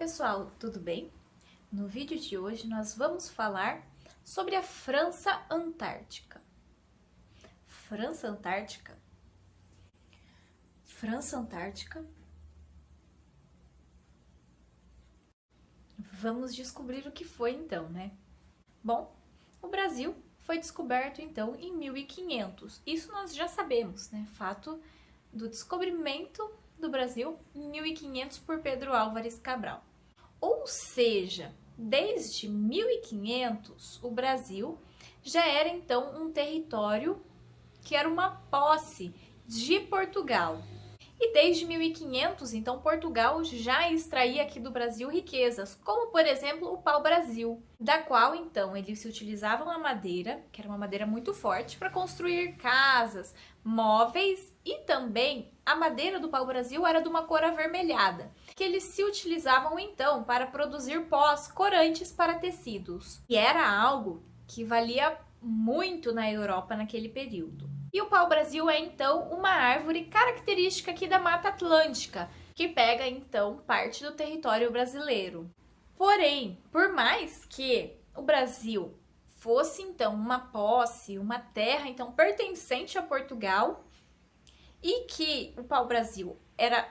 pessoal, tudo bem? No vídeo de hoje nós vamos falar sobre a França Antártica. França Antártica? França Antártica? Vamos descobrir o que foi então, né? Bom, o Brasil foi descoberto então em 1500. Isso nós já sabemos, né? Fato do descobrimento do Brasil em 1500 por Pedro Álvares Cabral. Ou seja, desde 1500 o Brasil já era então um território que era uma posse de Portugal. E desde 1500, então, Portugal já extraía aqui do Brasil riquezas, como, por exemplo, o pau-brasil, da qual, então, eles se utilizavam a madeira, que era uma madeira muito forte, para construir casas, móveis e também a madeira do pau-brasil era de uma cor avermelhada, que eles se utilizavam, então, para produzir pós corantes para tecidos. E era algo que valia muito na Europa naquele período. E o pau-brasil é, então, uma árvore característica aqui da Mata Atlântica, que pega, então, parte do território brasileiro. Porém, por mais que o Brasil fosse, então, uma posse, uma terra, então, pertencente a Portugal, e que o pau-brasil era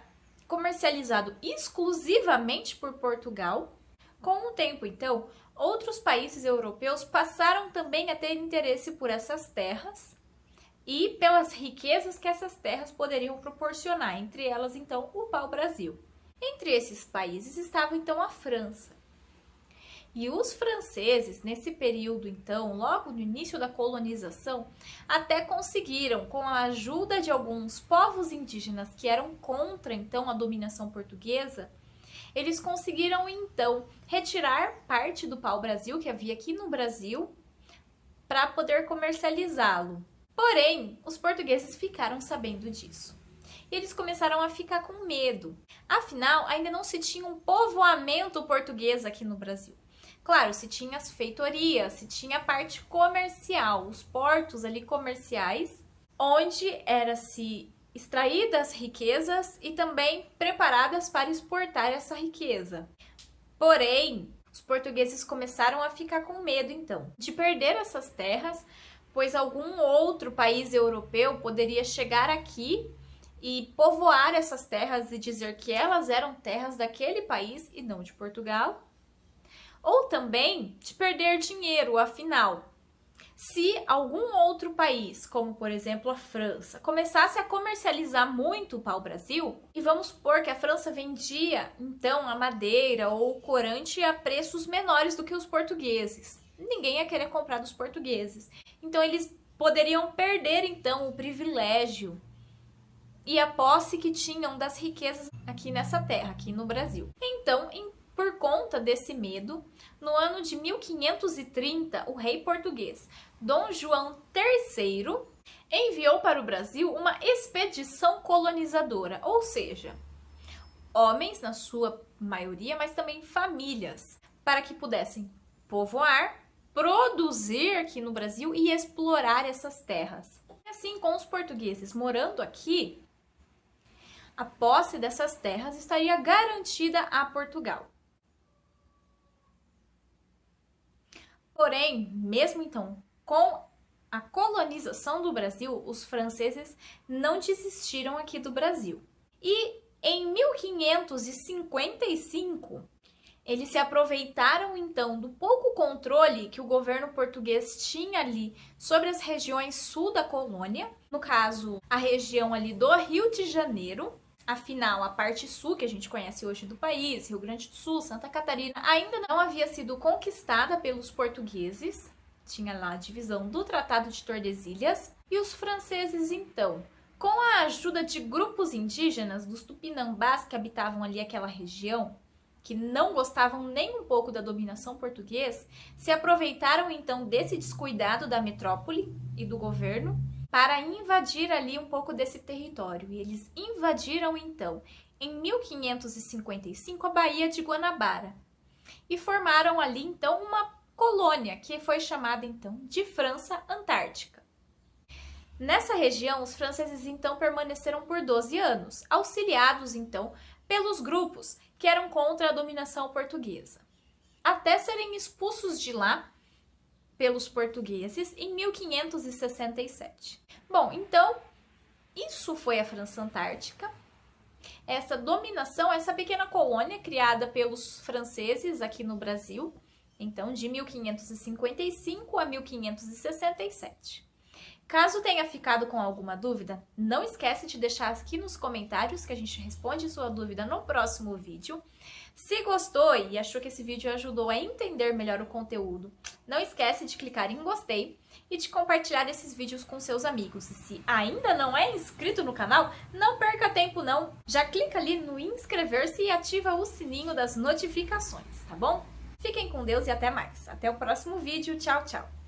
comercializado exclusivamente por Portugal, com o tempo, então, outros países europeus passaram também a ter interesse por essas terras, e pelas riquezas que essas terras poderiam proporcionar, entre elas, então, o pau-brasil. Entre esses países estava, então, a França. E os franceses, nesse período, então, logo no início da colonização, até conseguiram, com a ajuda de alguns povos indígenas que eram contra, então, a dominação portuguesa, eles conseguiram, então, retirar parte do pau-brasil que havia aqui no Brasil para poder comercializá-lo. Porém, os portugueses ficaram sabendo disso. E eles começaram a ficar com medo. Afinal, ainda não se tinha um povoamento português aqui no Brasil. Claro, se tinha as feitorias, se tinha a parte comercial, os portos ali comerciais, onde era-se extraídas riquezas e também preparadas para exportar essa riqueza. Porém, os portugueses começaram a ficar com medo, então, de perder essas terras, pois algum outro país europeu poderia chegar aqui e povoar essas terras e dizer que elas eram terras daquele país e não de Portugal. Ou também de perder dinheiro, afinal, se algum outro país, como por exemplo a França, começasse a comercializar muito o pau-brasil, e vamos supor que a França vendia então a madeira ou o corante a preços menores do que os portugueses, ninguém ia querer comprar dos portugueses. Então, eles poderiam perder, então, o privilégio e a posse que tinham das riquezas aqui nessa terra, aqui no Brasil. Então, por conta desse medo, no ano de 1530, o rei português Dom João III enviou para o Brasil uma expedição colonizadora, ou seja, homens na sua maioria, mas também famílias, para que pudessem povoar, produzir aqui no Brasil e explorar essas terras. E assim, com os portugueses morando aqui, a posse dessas terras estaria garantida a Portugal. Porém, mesmo então, com a colonização do Brasil, os franceses não desistiram aqui do Brasil. E em 1555, eles se aproveitaram, então, do pouco controle que o governo português tinha ali sobre as regiões sul da colônia, no caso, a região ali do Rio de Janeiro. Afinal, a parte sul, que a gente conhece hoje do país, Rio Grande do Sul, Santa Catarina, ainda não havia sido conquistada pelos portugueses. Tinha lá a divisão do Tratado de Tordesilhas. E os franceses, então, com a ajuda de grupos indígenas, dos tupinambás que habitavam ali aquela região, que não gostavam nem um pouco da dominação portuguesa, se aproveitaram então desse descuidado da metrópole e do governo para invadir ali um pouco desse território. E eles invadiram então, em 1555, a Baía de Guanabara e formaram ali então uma colônia que foi chamada então de França Antártica. Nessa região, os franceses então permaneceram por 12 anos, auxiliados então pelos grupos que eram contra a dominação portuguesa, até serem expulsos de lá pelos portugueses em 1567. Bom, então, isso foi a França Antártica. Essa dominação, essa pequena colônia criada pelos franceses aqui no Brasil, então de 1555 a 1567. Caso tenha ficado com alguma dúvida, não esquece de deixar aqui nos comentários que a gente responde sua dúvida no próximo vídeo. Se gostou e achou que esse vídeo ajudou a entender melhor o conteúdo, não esquece de clicar em gostei e de compartilhar esses vídeos com seus amigos. E se ainda não é inscrito no canal, não perca tempo não. Já clica ali no inscrever-se e ativa o sininho das notificações, tá bom? Fiquem com Deus e até mais. Até o próximo vídeo. Tchau, tchau.